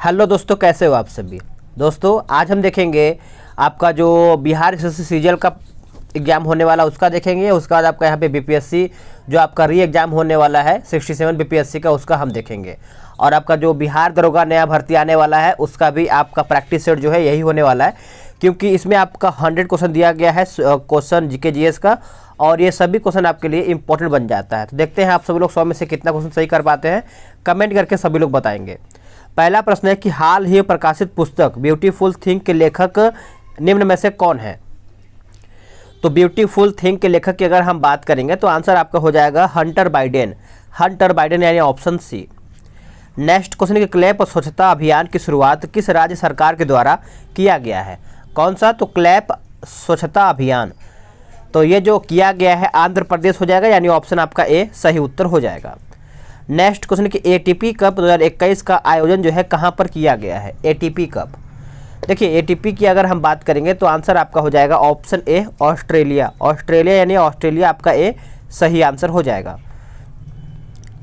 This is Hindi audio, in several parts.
हेलो दोस्तों, कैसे हो आप सभी। दोस्तों आज हम देखेंगे आपका जो बिहार एसएससी सीजीएल का एग्ज़ाम होने वाला उसका देखेंगे। उसके बाद आपका यहाँ पे बीपीएससी जो आपका री एग्ज़ाम होने वाला है 67 बीपीएससी का, उसका हम देखेंगे। और आपका जो बिहार दरोगा नया भर्ती आने वाला है उसका भी आपका प्रैक्टिस सेट जो है यही होने वाला है, क्योंकि इसमें आपका 100 क्वेश्चन दिया गया है क्वेश्चन जीके जीएस का, और ये सभी क्वेश्चन आपके लिए इंपॉर्टेंट बन जाता है। तो देखते हैं आप सभी लोग 100 में से कितना क्वेश्चन सही कर पाते हैं, कमेंट करके सभी लोग बताएंगे। पहला प्रश्न है कि हाल ही प्रकाशित पुस्तक ब्यूटीफुल थिंग के लेखक निम्न में से कौन है। तो ब्यूटीफुल थिंग के लेखक की अगर हम बात करेंगे तो आंसर आपका हो जाएगा हंटर बाइडेन। हंटर बाइडेन यानी ऑप्शन सी। नेक्स्ट क्वेश्चन कि क्लैप स्वच्छता अभियान की शुरुआत किस राज्य सरकार के द्वारा किया गया है। कौन सा, तो क्लैप स्वच्छता अभियान, तो ये जो किया गया है आंध्र प्रदेश हो जाएगा, यानी ऑप्शन आपका ए सही उत्तर हो जाएगा। नेक्स्ट क्वेश्चन कि एटीपी कप 2021 का आयोजन जो है कहाँ पर किया गया है। एटीपी कप, देखिए एटीपी की अगर हम बात करेंगे तो आंसर आपका हो जाएगा ऑप्शन ए ऑस्ट्रेलिया। ऑस्ट्रेलिया यानी ऑस्ट्रेलिया आपका ए सही आंसर हो जाएगा।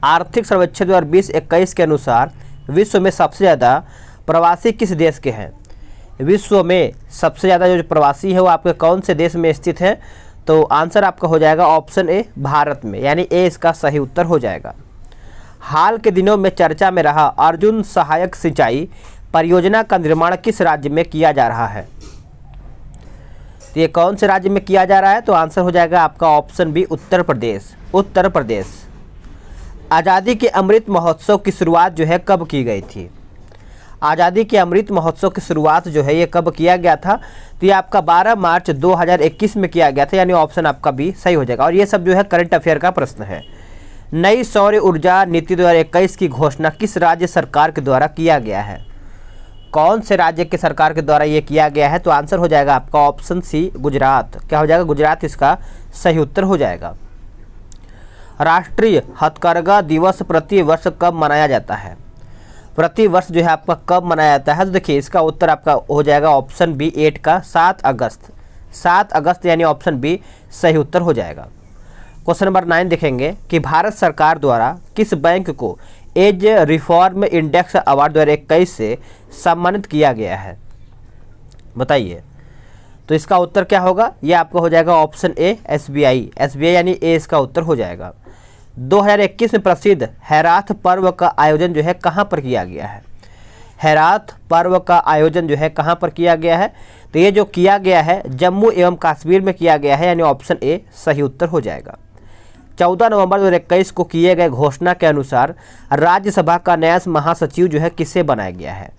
आर्थिक सर्वेक्षण 2020-21 के अनुसार विश्व में सबसे ज़्यादा प्रवासी किस देश के हैं। विश्व में सबसे ज़्यादा जो प्रवासी है वो आपके कौन से देश में स्थित है, तो आंसर आपका हो जाएगा ऑप्शन ए भारत में, यानी ए इसका सही उत्तर हो जाएगा। हाल के दिनों में चर्चा में रहा अर्जुन सहायक सिंचाई परियोजना का निर्माण किस राज्य में किया जा रहा है। तो ये कौन से राज्य में किया जा रहा है, तो आंसर हो जाएगा आपका ऑप्शन बी उत्तर प्रदेश। उत्तर प्रदेश। आज़ादी के अमृत महोत्सव की शुरुआत जो है कब की गई थी। आज़ादी के अमृत महोत्सव की शुरुआत जो है ये कब किया गया था, तो ये आपका 12 मार्च 2021 में किया गया था, यानी ऑप्शन आपका बी सही हो जाएगा। और ये सब जो है करंट अफेयर का प्रश्न है। नई सौर ऊर्जा नीति 2021 की घोषणा किस राज्य सरकार के द्वारा किया गया है। कौन से राज्य के सरकार के द्वारा ये किया गया है, तो आंसर हो जाएगा आपका ऑप्शन सी गुजरात। क्या हो जाएगा, गुजरात इसका सही उत्तर हो जाएगा। राष्ट्रीय हथकरघा दिवस प्रति वर्ष कब मनाया जाता है। प्रति वर्ष जो है आपका कब मनाया जाता है, तो देखिए इसका उत्तर आपका हो जाएगा ऑप्शन बी 8 का 7 अगस्त। 7 अगस्त यानी ऑप्शन बी सही उत्तर हो जाएगा। क्वेश्चन नंबर 9 देखेंगे कि भारत सरकार द्वारा किस बैंक को एज रिफॉर्म इंडेक्स अवार्ड 2021 से सम्मानित किया गया है, बताइए। तो इसका उत्तर क्या होगा, ये आपका हो जाएगा ऑप्शन ए एसबीआई। एसबीआई यानी ए इसका उत्तर हो जाएगा। 2021 में प्रसिद्ध हैराथ पर्व का आयोजन जो है कहाँ पर किया गया है। हैराथ पर्व का आयोजन जो है कहाँ पर किया गया है, तो ये जो किया गया है जम्मू एवं कश्मीर में किया गया है, यानी ऑप्शन ए सही उत्तर हो जाएगा। 14 नवंबर 2021 को किए गए घोषणा के अनुसार राज्यसभा का नया महासचिव जो है किसे बनाया गया है।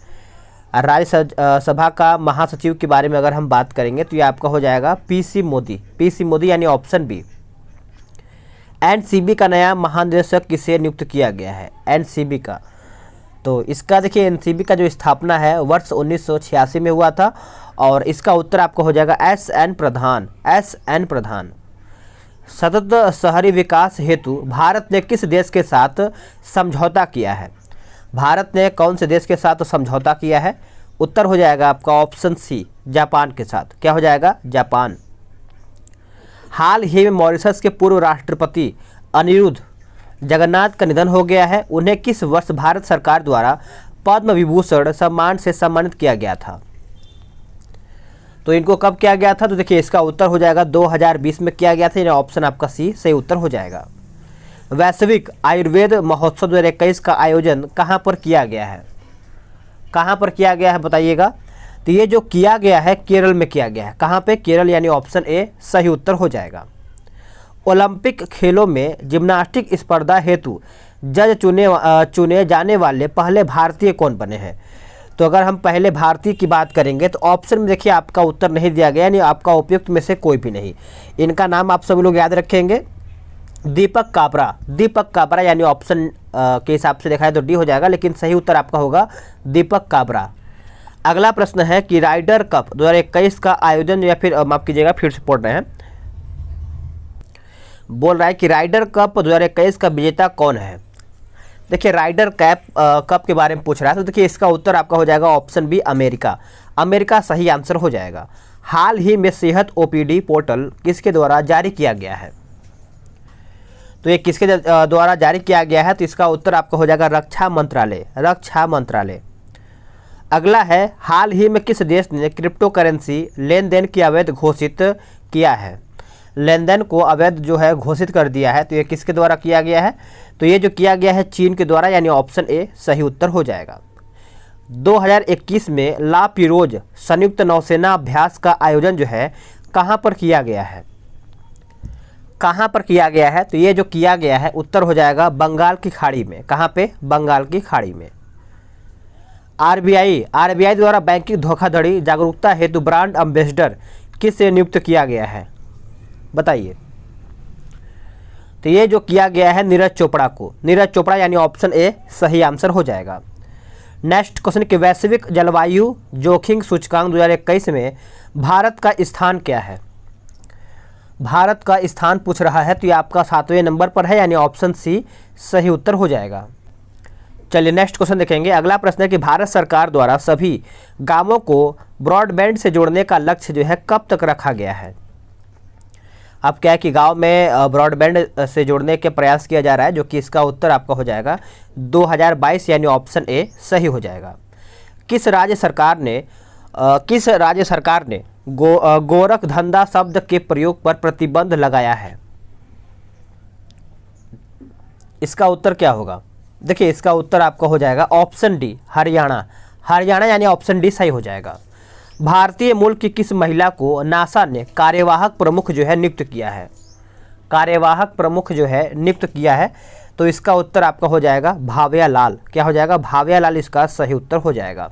राज्यसभा का महासचिव के बारे में अगर हम बात करेंगे तो ये आपका हो जाएगा पीसी मोदी। पीसी मोदी यानी ऑप्शन बी। एनसीबी का नया महानिदेशक किसे नियुक्त किया गया है। एनसीबी का, तो इसका देखिए एनसीबी का जो स्थापना है वर्ष 1986 में हुआ था, और इसका उत्तर आपको हो जाएगा एसएन प्रधान। एसएन प्रधान। सतत शहरी विकास हेतु भारत ने किस देश के साथ समझौता किया है। भारत ने कौन से देश के साथ समझौता किया है, उत्तर हो जाएगा आपका ऑप्शन सी जापान के साथ। क्या हो जाएगा, जापान। हाल ही में मॉरिशस के पूर्व राष्ट्रपति अनिरुद्ध जगन्नाथ का निधन हो गया है। उन्हें किस वर्ष भारत सरकार द्वारा पद्म विभूषण सम्मान से सम्मानित किया गया था। तो इनको कब किया गया था, तो देखिए इसका उत्तर हो जाएगा 2020 में किया गया था, यानी ऑप्शन आपका सी सही उत्तर हो जाएगा। वैश्विक आयुर्वेद महोत्सव 2021 का आयोजन कहाँ पर किया गया है। कहाँ पर किया गया है बताइएगा। तो ये जो किया गया है केरल में किया गया है। कहाँ पे, केरल, यानी ऑप्शन ए सही उत्तर हो जाएगा। ओलंपिक खेलों में जिम्नास्टिक स्पर्धा हेतु जज चुने जाने वाले पहले भारतीय कौन बने हैं। तो अगर हम पहले भारतीय की बात करेंगे तो ऑप्शन में देखिए आपका उत्तर नहीं दिया गया, यानी आपका उपयुक्त में से कोई भी नहीं। इनका नाम आप सभी लोग याद रखेंगे, दीपक काबरा। दीपक काबरा यानी ऑप्शन के हिसाब से देखा है तो डी हो जाएगा, लेकिन सही उत्तर आपका होगा दीपक काबरा। अगला प्रश्न है कि राइडर कप 2021 का आयोजन, या फिर माफ कीजिएगा फिर से पढ़ रहे हैं, बोल रहा है कि राइडर कप 2021 का विजेता कौन है। देखिए राइडर कप के बारे में पूछ रहा है, तो देखिए इसका उत्तर आपका हो जाएगा ऑप्शन बी अमेरिका। अमेरिका सही आंसर हो जाएगा। हाल ही में सेहत ओपीडी पोर्टल किसके द्वारा जारी किया गया है। तो ये किसके द्वारा जारी किया गया है, तो इसका उत्तर आपका हो जाएगा रक्षा मंत्रालय। रक्षा मंत्रालय। अगला है, हाल ही में किस देश ने क्रिप्टो करेंसी लेन देन की अवैध घोषित किया है? लेन देन को अवैध जो है घोषित कर दिया है, तो ये किसके द्वारा किया गया है? तो ये जो किया गया है चीन के द्वारा, यानी ऑप्शन ए सही उत्तर हो जाएगा। 2021 में ला पिरोज संयुक्त नौसेना अभ्यास का आयोजन जो है कहाँ पर किया गया है? कहाँ पर किया गया है? तो ये जो किया गया है उत्तर हो जाएगा बंगाल की खाड़ी में। कहाँ पे? बंगाल की खाड़ी में। आरबीआई द्वारा बैंकिंग धोखाधड़ी जागरूकता हेतु ब्रांड एम्बेसडर किससे नियुक्त किया गया है? बताइए। तो ये जो किया गया है नीरज चोपड़ा को। नीरज चोपड़ा यानी ऑप्शन ए सही आंसर हो जाएगा। नेक्स्ट क्वेश्चन कि वैश्विक जलवायु जोखिम सूचकांक 2021 में भारत का स्थान क्या है? भारत का स्थान पूछ रहा है, तो ये आपका 7वें नंबर पर है, यानी ऑप्शन सी सही उत्तर हो जाएगा। चलिए नेक्स्ट क्वेश्चन देखेंगे। अगला प्रश्न है कि भारत सरकार द्वारा सभी गांवों को ब्रॉडबैंड से जोड़ने का लक्ष्य जो है कब तक रखा गया है? अब क्या है कि गांव में ब्रॉडबैंड से जोड़ने के प्रयास किया जा रहा है, जो कि इसका उत्तर आपका हो जाएगा 2022, यानी ऑप्शन ए सही हो जाएगा। किस राज्य सरकार ने गोरख धंधा शब्द के प्रयोग पर प्रतिबंध लगाया है? इसका उत्तर क्या होगा? देखिए, इसका उत्तर आपका हो जाएगा ऑप्शन डी हरियाणा। हरियाणा यानी ऑप्शन डी सही हो जाएगा। भारतीय मूल की किस महिला को नासा ने कार्यवाहक प्रमुख जो है नियुक्त किया है? कार्यवाहक प्रमुख जो है नियुक्त किया है, तो इसका उत्तर आपका हो जाएगा भाव्या लाल। क्या हो जाएगा? भाव्या लाल इसका सही उत्तर हो जाएगा।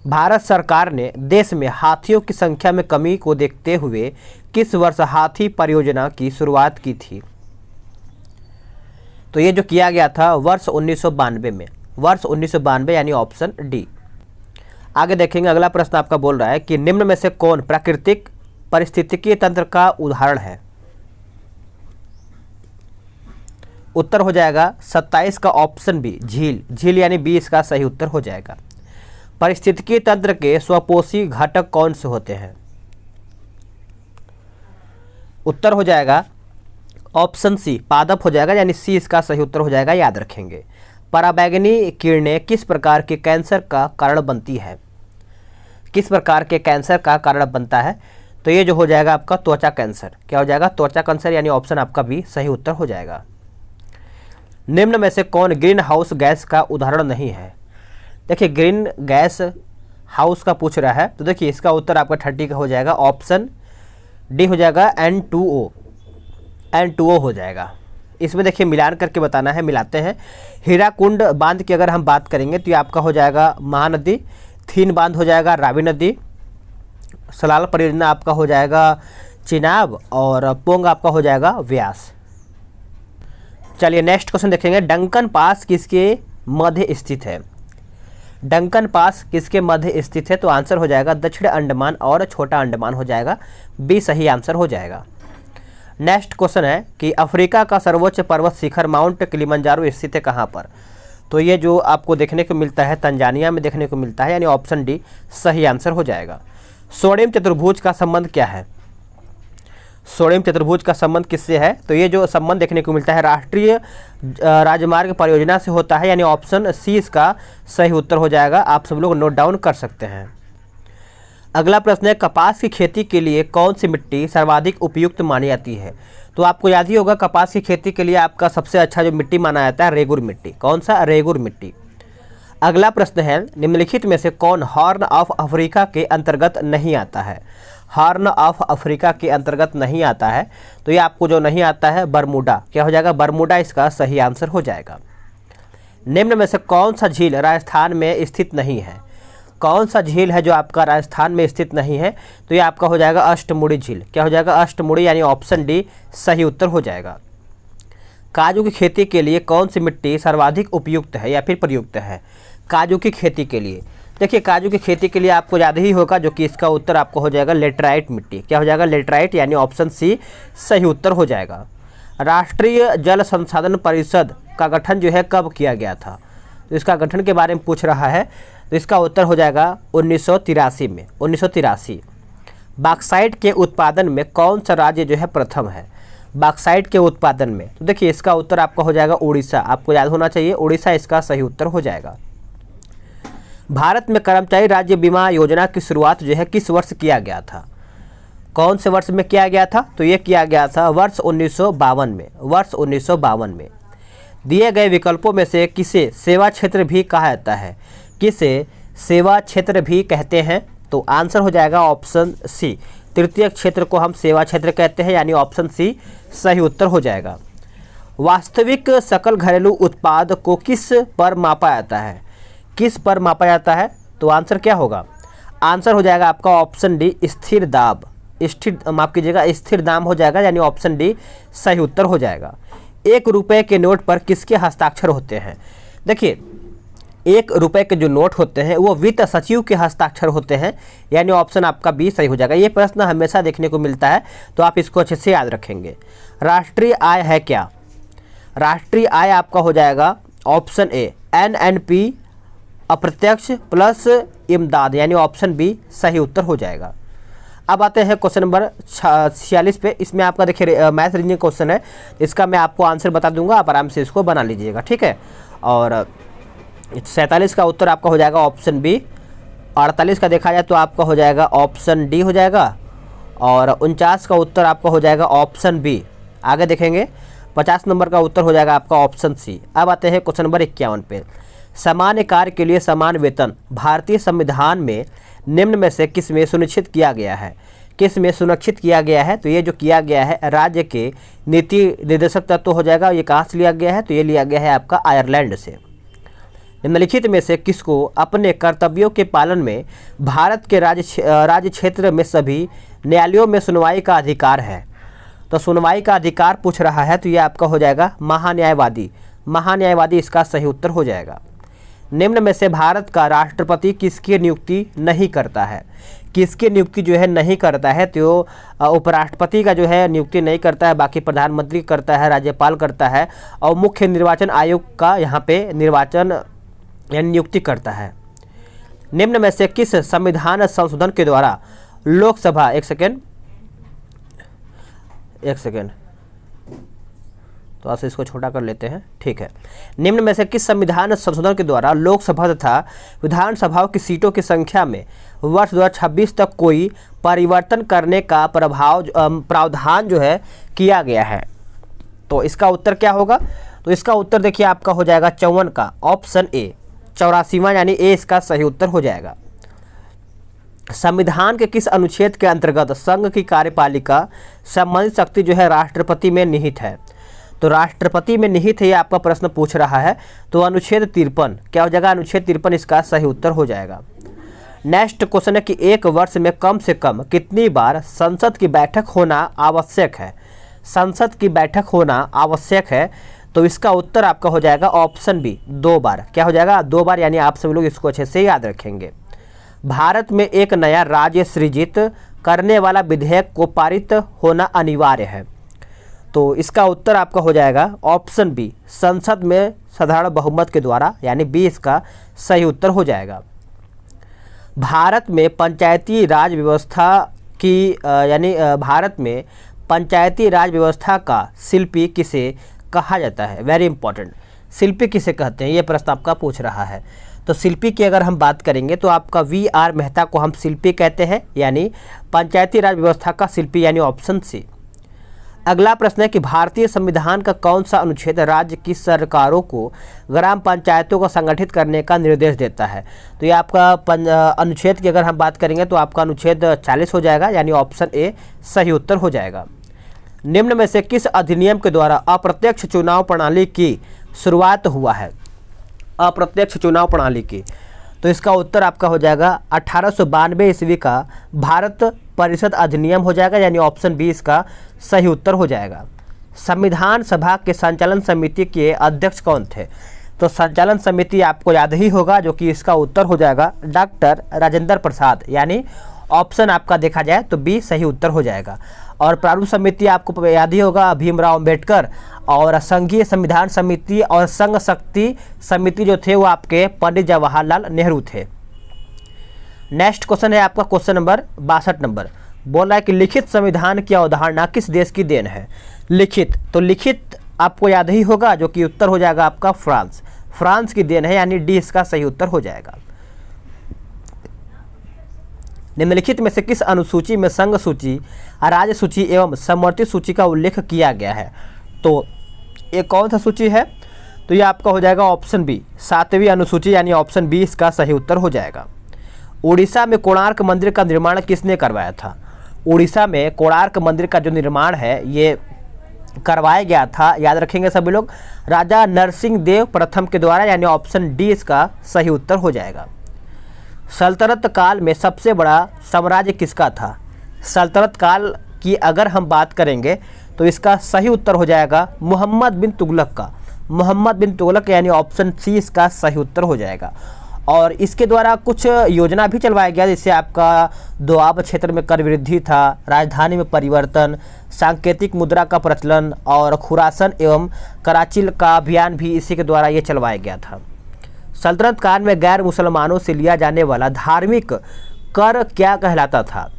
भारत सरकार ने देश में हाथियों की संख्या में कमी को देखते हुए किस वर्ष हाथी परियोजना की शुरुआत की थी? तो ये जो किया गया था वर्ष 1992 में। वर्ष 1992 यानी ऑप्शन डी। आगे देखेंगे, अगला प्रश्न आपका बोल रहा है कि निम्न में से कौन प्राकृतिक पारिस्थितिकी तंत्र का उदाहरण है? उत्तर हो जाएगा 27 का ऑप्शन बी झील। झील यानी बी इसका सही उत्तर हो जाएगा। पारिस्थितिकी तंत्र के स्वपोषी घटक कौन से होते हैं? उत्तर हो जाएगा ऑप्शन सी पादप हो जाएगा, यानी सी इसका सही उत्तर हो जाएगा, याद रखेंगे। पराबैंगनी किरणें किस प्रकार के कैंसर का कारण बनती है? किस प्रकार के कैंसर का कारण बनता है? तो ये जो हो जाएगा आपका त्वचा कैंसर। क्या हो जाएगा? त्वचा कैंसर, यानी ऑप्शन आपका बी सही उत्तर हो जाएगा। निम्न में से कौन ग्रीन हाउस गैस का उदाहरण नहीं है? देखिए, ग्रीन गैस हाउस का पूछ रहा है, तो देखिए इसका उत्तर आपका 30 का हो जाएगा, ऑप्शन डी हो जाएगा N2O। N2O हो जाएगा। इसमें देखिए मिलान करके बताना है, मिलाते हैं। हीराकुंड बांध की अगर हम बात करेंगे तो ये आपका हो जाएगा महानदी, थीन बांध हो जाएगा रावी नदी, सलाल परियोजना आपका हो जाएगा चिनाब, और पोंग आपका हो जाएगा व्यास। चलिए नेक्स्ट क्वेश्चन देखेंगे। डंकन पास किसके मध्य स्थित है? डंकन पास किसके मध्य स्थित है? तो आंसर हो जाएगा दक्षिण अंडमान और छोटा अंडमान हो जाएगा, बी सही आंसर हो जाएगा। नेक्स्ट क्वेश्चन है कि अफ्रीका का सर्वोच्च पर्वत शिखर माउंट किलिमंजारो स्थित है कहाँ पर? तो ये जो आपको देखने को मिलता है तंजानिया में देखने को मिलता है, यानी ऑप्शन डी सही आंसर हो जाएगा। स्वर्णिम चतुर्भुज का संबंध क्या है? स्वर्णिम चतुर्भुज का संबंध किससे है? तो ये जो संबंध देखने को मिलता है राष्ट्रीय राजमार्ग परियोजना से होता है, यानी ऑप्शन सी इसका सही उत्तर हो जाएगा। आप सब लोग नोट डाउन कर सकते हैं। अगला प्रश्न है, कपास की खेती के लिए कौन सी मिट्टी सर्वाधिक उपयुक्त मानी जाती है? तो आपको याद ही होगा कपास की खेती के लिए आपका सबसे अच्छा जो मिट्टी माना जाता है रेगुर मिट्टी। कौन सा? रेगुर मिट्टी। अगला प्रश्न है, निम्नलिखित में से कौन हॉर्न ऑफ अफ्रीका के अंतर्गत नहीं आता है? हॉर्न ऑफ अफ्रीका के अंतर्गत नहीं आता है, तो ये आपको जो नहीं आता है बरमूडा। क्या हो जाएगा? बरमूडा इसका सही आंसर हो जाएगा। निम्न में से कौन सा झील राजस्थान में स्थित नहीं है? कौन सा झील है जो आपका राजस्थान में स्थित नहीं है? तो ये आपका हो जाएगा अष्टमुड़ी झील। क्या हो जाएगा? अष्टमुड़ी, यानी ऑप्शन डी सही उत्तर हो जाएगा। काजू की खेती के लिए कौन सी मिट्टी सर्वाधिक उपयुक्त है या फिर प्रयुक्त है? काजू की खेती के लिए देखिए, काजू की खेती के लिए आपको याद ही होगा, जो कि इसका उत्तर आपको हो जाएगा लेटराइट मिट्टी। क्या हो जाएगा? लेटराइट, यानी ऑप्शन सी सही उत्तर हो जाएगा। राष्ट्रीय जल संसाधन परिषद का गठन जो है कब किया गया था? तो इसका गठन के बारे में पूछ रहा है, तो इसका उत्तर हो जाएगा 1983 में। 1983। बॉक्साइट के उत्पादन में कौन सा राज्य जो है प्रथम है? बॉक्साइट के उत्पादन में, तो देखिए इसका उत्तर आपका हो जाएगा उड़ीसा। आपको याद होना चाहिए, उड़ीसा इसका सही उत्तर हो जाएगा। भारत में कर्मचारी राज्य बीमा योजना की शुरुआत जो है किस वर्ष किया गया था? कौन से वर्ष में किया गया था? तो ये किया गया था वर्ष 1952 में, वर्ष 1952 में। दिए गए विकल्पों में से किसे सेवा क्षेत्र भी कहा जाता है? किसे सेवा क्षेत्र भी कहते हैं? तो आंसर हो जाएगा ऑप्शन सी, तृतीय क्षेत्र को हम सेवा क्षेत्र कहते हैं, यानी ऑप्शन सी सही उत्तर हो जाएगा। वास्तविक सकल घरेलू उत्पाद को किस पर मापा जाता है? किस पर मापा जाता है? तो आंसर क्या होगा? आंसर हो जाएगा आपका ऑप्शन डी, स्थिर दाब, स्थिर माफ कीजिएगा, स्थिर दाम हो जाएगा, यानी ऑप्शन डी सही उत्तर हो जाएगा। 1 रुपये के नोट पर किसके हस्ताक्षर होते हैं? देखिए, 1 रुपये के जो नोट होते हैं वो वित्त सचिव के हस्ताक्षर होते हैं, यानी ऑप्शन आपका बी सही हो जाएगा। ये प्रश्न हमेशा देखने को मिलता है, तो आप इसको अच्छे से याद रखेंगे। राष्ट्रीय आय है क्या? राष्ट्रीय आय आपका हो जाएगा ऑप्शन ए, NNP अप्रत्यक्ष प्लस इमदाद, यानी ऑप्शन बी सही उत्तर हो जाएगा। अब आते हैं क्वेश्चन नंबर 46 पे। इसमें आपका देखिए मैथ रीजनिंग क्वेश्चन है, इसका मैं आपको आंसर बता दूंगा, आप आराम से इसको बना लीजिएगा, ठीक है। और 47 का उत्तर आपका हो जाएगा ऑप्शन बी, 48 का देखा जाए तो आपका हो जाएगा ऑप्शन डी हो जाएगा, और 49 का उत्तर आपका हो जाएगा ऑप्शन बी। आगे देखेंगे 50 नंबर का उत्तर हो जाएगा आपका ऑप्शन सी। अब आते हैं क्वेश्चन नंबर 51 पे। समान कार्य के लिए समान वेतन भारतीय संविधान में निम्न में से किस में सुनिश्चित किया गया है? किस में सुनिश्चित किया गया है? तो ये जो किया गया है राज्य के नीति निर्देशक तत्व हो जाएगा। ये कहाँ से लिया गया है? तो ये लिया गया है आपका आयरलैंड से। निम्नलिखित में से किसको अपने कर्तव्यों के पालन में भारत के राज्य क्षेत्र में सभी न्यायालयों में सुनवाई का अधिकार है? तो सुनवाई का अधिकार पूछ रहा है, तो ये आपका हो जाएगा महान्यायवादी। महान्यायवादी इसका सही उत्तर हो जाएगा। निम्न में से भारत का राष्ट्रपति किसकी नियुक्ति नहीं करता है? किसकी नियुक्ति जो है नहीं करता है? तो उपराष्ट्रपति का जो है नियुक्ति नहीं करता है, बाकी प्रधानमंत्री करता है, राज्यपाल करता है, और मुख्य निर्वाचन आयोग का यहाँ पे निर्वाचन यानी नियुक्ति करता है। निम्न में से किस संविधान संशोधन के द्वारा लोकसभा एक सेकेंड तो आप इसको छोटा कर लेते हैं, ठीक है। निम्न में से किस संविधान संशोधन के द्वारा लोकसभा तथा विधानसभाओं की सीटों की संख्या में वर्ष 2026 तक कोई परिवर्तन करने का प्रावधान जो है किया गया है? तो इसका उत्तर क्या होगा? तो इसका उत्तर देखिए आपका हो जाएगा 54 का ऑप्शन ए, 84वां, यानी ए इसका सही उत्तर हो जाएगा। संविधान के किस अनुच्छेद के अंतर्गत संघ की कार्यपालिका संबंधित शक्ति जो है राष्ट्रपति में निहित है? तो राष्ट्रपति में निहित है, ये आपका प्रश्न पूछ रहा है। तो अनुच्छेद 53 क्या हो जाएगा? अनुच्छेद 53 इसका सही उत्तर हो जाएगा। नेक्स्ट क्वेश्चन है कि एक वर्ष में कम से कम कितनी बार संसद की बैठक होना आवश्यक है? संसद की बैठक होना आवश्यक है, तो इसका उत्तर आपका हो जाएगा ऑप्शन बी, 2 बार। क्या हो जाएगा? 2 बार, यानी आप सभी लोग इसको अच्छे से याद रखेंगे। भारत में एक नया राज्य सृजित करने वाला विधेयक को पारित होना अनिवार्य है, तो इसका उत्तर आपका हो जाएगा ऑप्शन बी, संसद में साधारण बहुमत के द्वारा, यानी बी इसका सही उत्तर हो जाएगा। भारत में पंचायती राज व्यवस्था की भारत में पंचायती राज व्यवस्था का शिल्पी किसे कहा जाता है? वेरी इंपॉर्टेंट, शिल्पी किसे कहते हैं, ये प्रश्न आपका पूछ रहा है। तो शिल्पी की अगर हम बात करेंगे तो आपका VR मेहता को हम शिल्पी कहते हैं, यानी पंचायती राज व्यवस्था का शिल्पी, यानी ऑप्शन सी। अगला प्रश्न है कि भारतीय संविधान का कौन सा अनुच्छेद राज्य की सरकारों को ग्राम पंचायतों को संगठित करने का निर्देश देता है? तो ये आपका अनुच्छेद की अगर हम बात करेंगे तो आपका अनुच्छेद 40 हो जाएगा, यानी ऑप्शन ए सही उत्तर हो जाएगा। निम्न में से किस अधिनियम के द्वारा अप्रत्यक्ष चुनाव प्रणाली की शुरुआत हुआ है? अप्रत्यक्ष चुनाव प्रणाली की, तो इसका उत्तर आपका हो जाएगा 1892 ईस्वी का भारत परिषद अधिनियम हो जाएगा, यानी ऑप्शन बी इसका सही उत्तर हो जाएगा। संविधान सभा के संचालन समिति के अध्यक्ष कौन थे? तो संचालन समिति आपको याद ही होगा, जो कि इसका उत्तर हो जाएगा डॉक्टर राजेंद्र प्रसाद, यानी ऑप्शन आपका देखा जाए तो बी सही उत्तर हो जाएगा। और प्रारूप समिति आपको याद ही होगा, भीमराव अंबेडकर, और संघीय संविधान समिति और संघ शक्ति समिति जो थे वो आपके पंडित जवाहरलाल नेहरू थे। नेक्स्ट क्वेश्चन है आपका क्वेश्चन नंबर 62 नंबर, बोल रहा है कि लिखित संविधान की अवधारणा किस देश की देन है? लिखित, तो लिखित आपको याद ही होगा, जो कि उत्तर हो जाएगा आपका फ्रांस। फ्रांस की देन है, यानी डी इसका सही उत्तर हो जाएगा। निम्नलिखित में से किस अनुसूची में संघ सूची, राज्य सूची एवं समवर्ती सूची का उल्लेख किया गया है? तो ये कौन सा सूची है? तो ये आपका हो जाएगा ऑप्शन बी, 7वीं अनुसूची, यानी ऑप्शन बी इसका सही उत्तर हो जाएगा। उड़ीसा में कोणार्क मंदिर का निर्माण किसने करवाया था? उड़ीसा में कोणार्क मंदिर का जो निर्माण है ये करवाया गया था, याद रखेंगे सभी लोग, राजा नरसिंह देव प्रथम के द्वारा, यानी ऑप्शन डी इसका सही उत्तर हो जाएगा। सल्तनत काल में सबसे बड़ा साम्राज्य किसका था? सल्तनत काल की अगर हम बात करेंगे तो इसका सही उत्तर हो जाएगा मोहम्मद बिन तुगलक का। मोहम्मद बिन तुगलक, यानी ऑप्शन सी इसका सही उत्तर हो जाएगा। और इसके द्वारा कुछ योजना भी चलवाया गया, जिससे आपका दोआब क्षेत्र में कर वृद्धि था, राजधानी में परिवर्तन, सांकेतिक मुद्रा का प्रचलन और खुरासन एवं कराची का अभियान भी इसी के द्वारा ये चलवाया गया था। सल्तनत काल में गैर मुसलमानों से लिया जाने वाला धार्मिक कर क्या कहलाता था?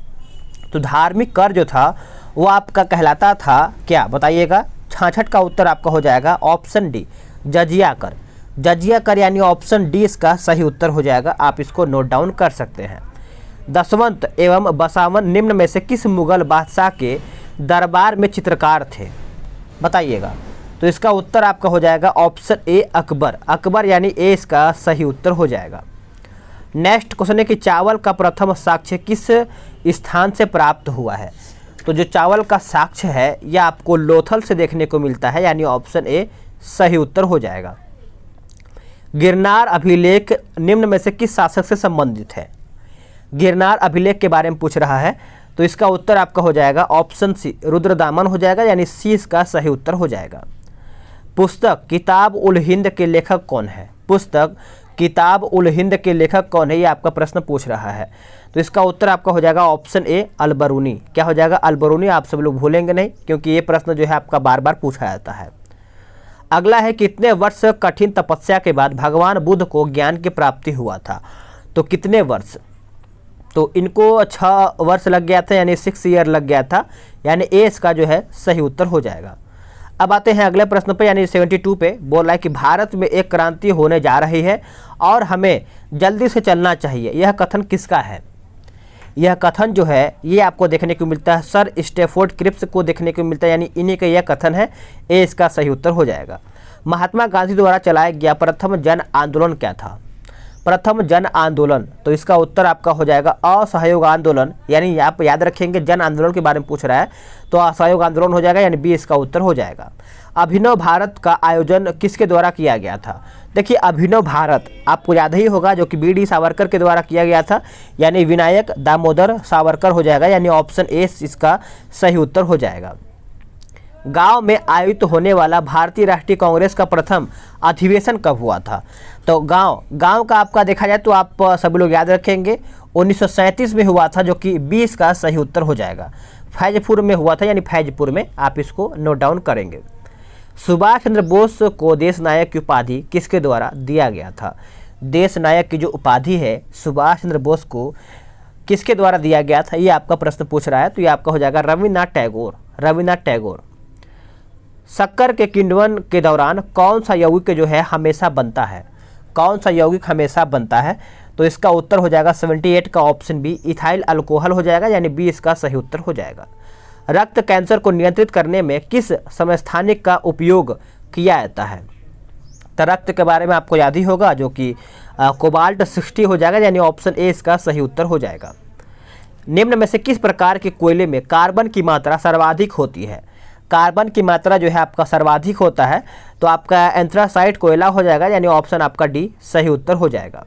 तो धार्मिक कर जो था वो आपका कहलाता था क्या, बताइएगा। 66 का उत्तर आपका हो जाएगा ऑप्शन डी, जजिया कर। जजिया कर यानी ऑप्शन डी इसका सही उत्तर हो जाएगा, आप इसको नोट डाउन कर सकते हैं। दशवंत एवं बसावन निम्न में से किस मुगल बादशाह के दरबार में चित्रकार थे? बताइएगा। तो इसका उत्तर आपका हो जाएगा ऑप्शन ए, अकबर। अकबर यानी ए इसका सही उत्तर हो जाएगा। नेक्स्ट क्वेश्चन है कि चावल का प्रथम साक्ष्य किस स्थान से प्राप्त हुआ है? तो जो चावल का साक्ष्य है यह आपको लोथल से देखने को मिलता है, यानी ऑप्शन ए सही उत्तर हो जाएगा। गिरनार अभिलेख निम्न में से किस शासक से संबंधित है? गिरनार अभिलेख के बारे में पूछ रहा है, तो इसका उत्तर आपका हो जाएगा ऑप्शन सी, रुद्रदामन हो जाएगा, यानी सी इसका सही उत्तर हो जाएगा। पुस्तक किताब उल हिंद के लेखक कौन है? पुस्तक किताब उल हिंद के लेखक कौन है, ये आपका प्रश्न पूछ रहा है। तो इसका उत्तर आपका हो जाएगा ऑप्शन ए, अलबरूनी। क्या हो जाएगा? अलबरूनी। आप सब लोग भूलेंगे नहीं, क्योंकि ये प्रश्न जो है आपका बार बार पूछा जाता है। अगला है कितने वर्ष कठिन तपस्या के बाद भगवान बुद्ध को ज्ञान की प्राप्ति हुआ था? तो कितने वर्ष? तो इनको 6 वर्ष लग गया था, यानी 6 ईयर लग गया था, यानी ए इसका जो है सही उत्तर हो जाएगा। अब आते हैं अगले प्रश्न पे, यानी 72 पे। बोल रहा है कि भारत में एक क्रांति होने जा रही है और हमें जल्दी से चलना चाहिए, यह कथन किसका है? यह कथन जो है ये आपको देखने को मिलता है सर स्टैफोर्ड क्रिप्स को देखने को मिलता है, यानी इन्हीं का यह कथन है, ए इसका सही उत्तर हो जाएगा। महात्मा गांधी द्वारा चलाया गया प्रथम जन आंदोलन क्या था? प्रथम जन आंदोलन, तो इसका उत्तर आपका हो जाएगा असहयोग आंदोलन, यानी आप याद रखेंगे जन आंदोलन के बारे में पूछ रहा है तो असहयोग आंदोलन हो जाएगा, यानी बी इसका उत्तर हो जाएगा। अभिनव भारत का आयोजन किसके द्वारा किया गया था? देखिए अभिनव भारत आपको याद ही होगा, जो कि बी.डी. सावरकर के द्वारा किया गया था, यानी विनायक दामोदर सावरकर हो जाएगा, यानी ऑप्शन ए इसका सही उत्तर हो जाएगा। गांव में आयोजित होने वाला भारतीय राष्ट्रीय कांग्रेस का प्रथम अधिवेशन कब हुआ था? तो गांव का आपका देखा जाए तो आप सभी लोग याद रखेंगे 1937 में हुआ था, जो कि 20 का सही उत्तर हो जाएगा। फैजपुर में हुआ था, यानी फैजपुर में, आप इसको नोट डाउन करेंगे। सुभाष चंद्र बोस को देश नायक की उपाधि किसके द्वारा दिया गया था? देश नायक की जो उपाधि है सुभाष चंद्र बोस को किसके द्वारा दिया गया था, ये आपका प्रश्न पूछ रहा है, तो ये आपका हो जाएगा रविन्द्रनाथ टैगोर। रविन्द्रनाथ टैगोर। शक्कर के किण्वन के दौरान कौन सा यौगिक जो है हमेशा बनता है? कौन सा यौगिक हमेशा बनता है? तो इसका उत्तर हो जाएगा 78 का ऑप्शन बी, इथाइल अल्कोहल हो जाएगा, यानी बी इसका सही उत्तर हो जाएगा। रक्त कैंसर को नियंत्रित करने में किस समस्थानिक का उपयोग किया जाता है? तो रक्त के बारे में आपको याद ही होगा, जो कि कोबाल्ट 60 हो जाएगा, यानी ऑप्शन ए इसका सही उत्तर हो जाएगा। निम्न में से किस प्रकार के कोयले में कार्बन की मात्रा सर्वाधिक होती है? कार्बन की मात्रा जो है आपका सर्वाधिक होता है, तो आपका एंथ्रासाइट कोयला हो जाएगा, यानी ऑप्शन आपका डी सही उत्तर हो जाएगा।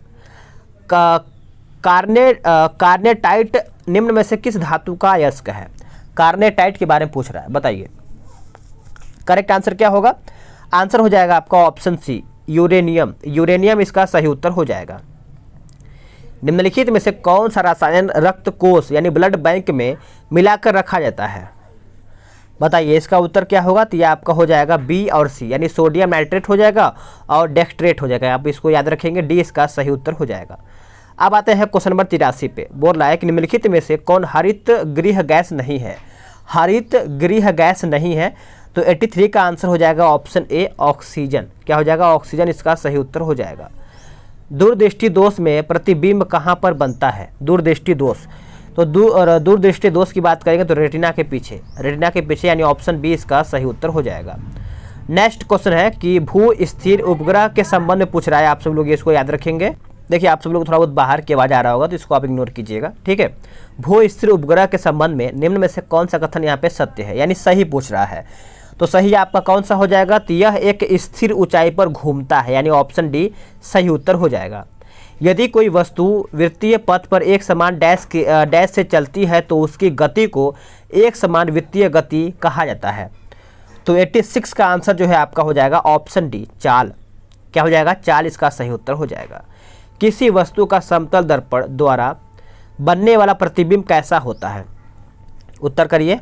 कार्नेटाइट निम्न में से किस धातु का अयस्क है? कार्नेटाइट के बारे में पूछ रहा है, बताइए करेक्ट आंसर क्या होगा? आंसर हो जाएगा आपका ऑप्शन सी, यूरेनियम। यूरेनियम इसका सही उत्तर हो जाएगा। निम्नलिखित में से कौन सा रसायन रक्त कोष यानी ब्लड बैंक में मिलाकर रखा जाता है? बताइए इसका उत्तर क्या होगा? तो ये आपका हो जाएगा बी और सी, यानी सोडियम नाइट्रेट हो जाएगा और डेक्सट्रेट हो जाएगा, आप इसको याद रखेंगे, डी इसका सही उत्तर हो जाएगा। अब आते हैं क्वेश्चन नंबर 83 पे। बोल रहा है कि निम्नलिखित में से कौन हरित गृह गैस नहीं है? हरित गृह गैस नहीं है, तो 83 का आंसर हो जाएगा ऑप्शन ए, ऑक्सीजन। क्या हो जाएगा? ऑक्सीजन इसका सही उत्तर हो जाएगा। दूरदृष्टि दोष में प्रतिबिंब कहाँ पर बनता है? दूरदृष्टि दोष तो दूरदृष्टि दोष की बात करेंगे तो रेटिना के पीछे यानी ऑप्शन बी इसका सही उत्तर हो जाएगा। नेक्स्ट क्वेश्चन है कि भू स्थिर उपग्रह के संबंध में पूछ रहा है, आप सब लोग इसको याद रखेंगे। देखिए आप सब लोग थोड़ा बहुत बाहर की आवाज़ आ रहा होगा तो इसको आप इग्नोर कीजिएगा, ठीक है। भू स्थिर उपग्रह के संबंध में निम्न में से कौन सा कथन यहाँ पे सत्य है, यानी सही पूछ रहा है। तो सही आपका कौन सा हो जाएगा, तो यह एक स्थिर ऊंचाई पर घूमता है, यानी ऑप्शन डी सही उत्तर हो जाएगा। यदि कोई वस्तु वृत्तीय पथ पर एक समान डैश से चलती है तो उसकी गति को एक समान वृत्तीय गति कहा जाता है। तो 86 का आंसर जो है आपका हो जाएगा ऑप्शन डी चाल। क्या हो जाएगा, चाल इसका सही उत्तर हो जाएगा। किसी वस्तु का समतल दर्पण द्वारा बनने वाला प्रतिबिंब कैसा होता है, उत्तर करिए।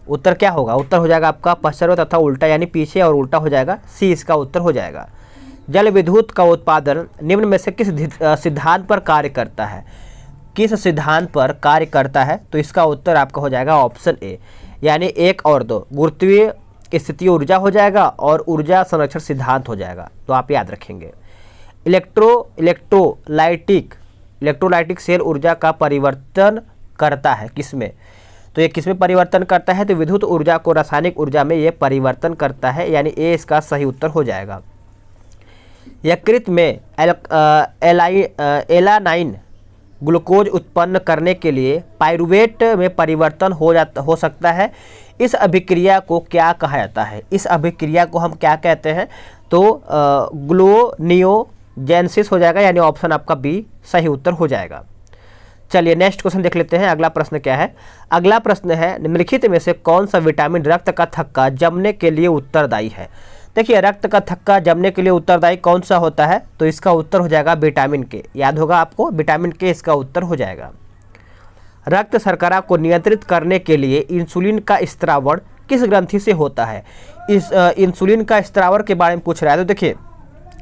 उत्तर क्या होगा, उत्तर हो जाएगा आपका पश्चात तथा उल्टा, यानी पीछे और उल्टा हो जाएगा, सी इसका उत्तर हो जाएगा। जल विद्युत का उत्पादन निम्न में से किस सिद्धांत पर कार्य करता है, किस सिद्धांत पर कार्य करता है, तो इसका उत्तर आपका हो जाएगा ऑप्शन ए, यानी 1 और 2 गुरुत्वीय स्थितीय ऊर्जा हो जाएगा और ऊर्जा संरक्षण सिद्धांत हो जाएगा। तो आप याद रखेंगे। इलेक्ट्रोलाइटिक सेल ऊर्जा का परिवर्तन करता है किसमें, तो ये किसमें परिवर्तन करता है, तो विद्युत ऊर्जा को रासायनिक ऊर्जा में ये परिवर्तन करता है, यानी ए इसका सही उत्तर हो जाएगा। यकृत में एलानाइन ग्लूकोज उत्पन्न करने के लिए पाइरूवेट में परिवर्तन हो सकता है। इस अभिक्रिया को क्या कहा जाता है, इस अभिक्रिया को हम क्या कहते हैं, तो ग्लूनियोजेनेसिस हो जाएगा, यानी ऑप्शन आपका बी सही उत्तर हो जाएगा। चलिए नेक्स्ट क्वेश्चन देख लेते हैं। अगला प्रश्न क्या है, अगला प्रश्न है निम्नलिखित में से कौन सा विटामिन रक्त का थक्का जमने के लिए उत्तरदायी है। देखिए रक्त का थक्का जमने के लिए उत्तरदायी कौन सा होता है, तो इसका उत्तर हो जाएगा विटामिन के। याद होगा आपको, विटामिन के इसका उत्तर हो जाएगा। रक्त शर्करा को नियंत्रित करने के लिए इंसुलिन का स्त्रावण किस ग्रंथि से होता है, इस इंसुलिन का स्त्रावण के बारे में पूछ रहा है। तो देखिए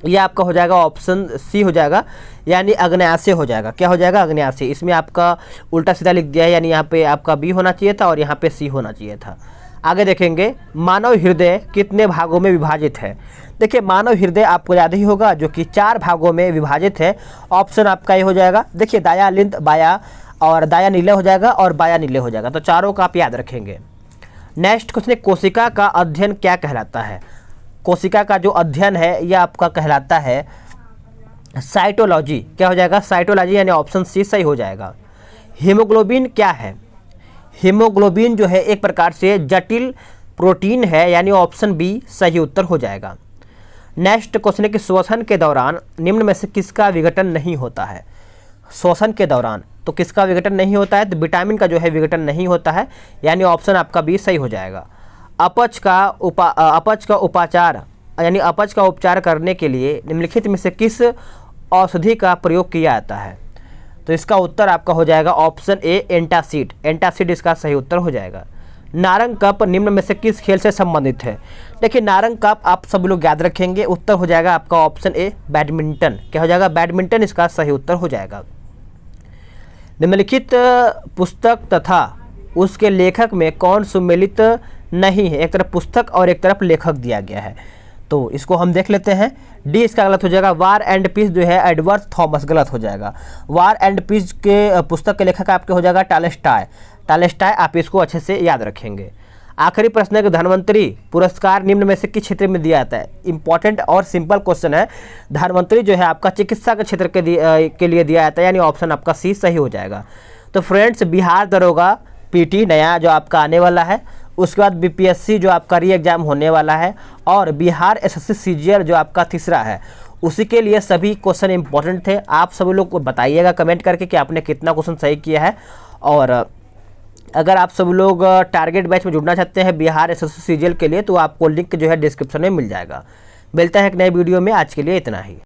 ये आपका हो जाएगा ऑप्शन सी हो जाएगा, यानी अग्न्याशय हो जाएगा। क्या हो जाएगा, अग्न्याशय। इसमें आपका उल्टा सीधा लिख दिया है, यानी यहाँ पे आपका बी होना चाहिए था और यहाँ पे सी होना चाहिए था। आगे देखेंगे, मानव हृदय कितने भागों में विभाजित है। देखिए मानव हृदय आपको याद ही होगा जो कि 4 भागों में विभाजित है। ऑप्शन आपका ये हो जाएगा, देखिए दाया लिंद बाया और दाया नीले हो जाएगा और बाया नीले हो जाएगा, तो चारों का आप याद रखेंगे। नेक्स्ट क्वेश्चन, कोशिका का अध्ययन क्या कहलाता है। कोशिका का जो अध्ययन है यह आपका कहलाता है साइटोलॉजी। क्या हो जाएगा, साइटोलॉजी, यानी ऑप्शन सी सही हो जाएगा। हीमोग्लोबिन क्या है, हीमोग्लोबिन जो है एक प्रकार से जटिल प्रोटीन है, यानी ऑप्शन बी सही उत्तर हो जाएगा। नेक्स्ट क्वेश्चन है कि श्वसन के दौरान निम्न में से किसका विघटन नहीं होता है। श्वसन के दौरान तो किसका विघटन नहीं होता है, तो विटामिन का जो है विघटन नहीं होता है, यानी ऑप्शन आपका बी सही हो जाएगा। अपच का उपाचार यानी अपच का उपचार करने के लिए निम्नलिखित में से किस औषधि का प्रयोग किया जाता है, तो इसका उत्तर आपका हो जाएगा ऑप्शन ए एंटासिड। एंटासिड इसका सही उत्तर हो जाएगा। नारंग कप निम्न में से किस खेल से संबंधित है। देखिए नारंग कप आप सब लोग याद रखेंगे, उत्तर हो जाएगा आपका ऑप्शन ए बैडमिंटन। क्या हो जाएगा, बैडमिंटन इसका सही उत्तर हो जाएगा। निम्नलिखित पुस्तक तथा उसके लेखक में कौन सम्मिलित नहीं है। एक तरफ पुस्तक और एक तरफ लेखक दिया गया है, तो इसको हम देख लेते हैं। डी इसका गलत हो जाएगा। वार एंड पीस जो है एडवर्ड थॉमस, गलत हो जाएगा। वार एंड पीस के पुस्तक के लेखक आपके हो जाएगा टालेस्टाय। आप इसको अच्छे से याद रखेंगे। आखिरी प्रश्न है कि धन्वंतरी पुरस्कार निम्न में से किस क्षेत्र में दिया जाता है। इंपॉर्टेंट और सिंपल क्वेश्चन है। धन्वंतरी जो है आपका चिकित्सा के क्षेत्र के लिए दिया जाता है, यानी ऑप्शन आपका सी सही हो जाएगा। तो फ्रेंड्स बिहार दरोगा पीटी नया जो आपका आने वाला है, उसके बाद बीपीएससी जो आपका री एग्जाम होने वाला है, और बिहार एसएससी सीजीएल जो आपका तीसरा है, उसी के लिए सभी क्वेश्चन इंपॉर्टेंट थे। आप सभी लोग को बताइएगा कमेंट करके कि आपने कितना क्वेश्चन सही किया है। और अगर आप सब लोग टारगेट बैच में जुड़ना चाहते हैं बिहार एसएससी सीजीएल के लिए, तो आपको लिंक जो है डिस्क्रिप्शन में मिल जाएगा। मिलता है एक नए वीडियो में, आज के लिए इतना ही।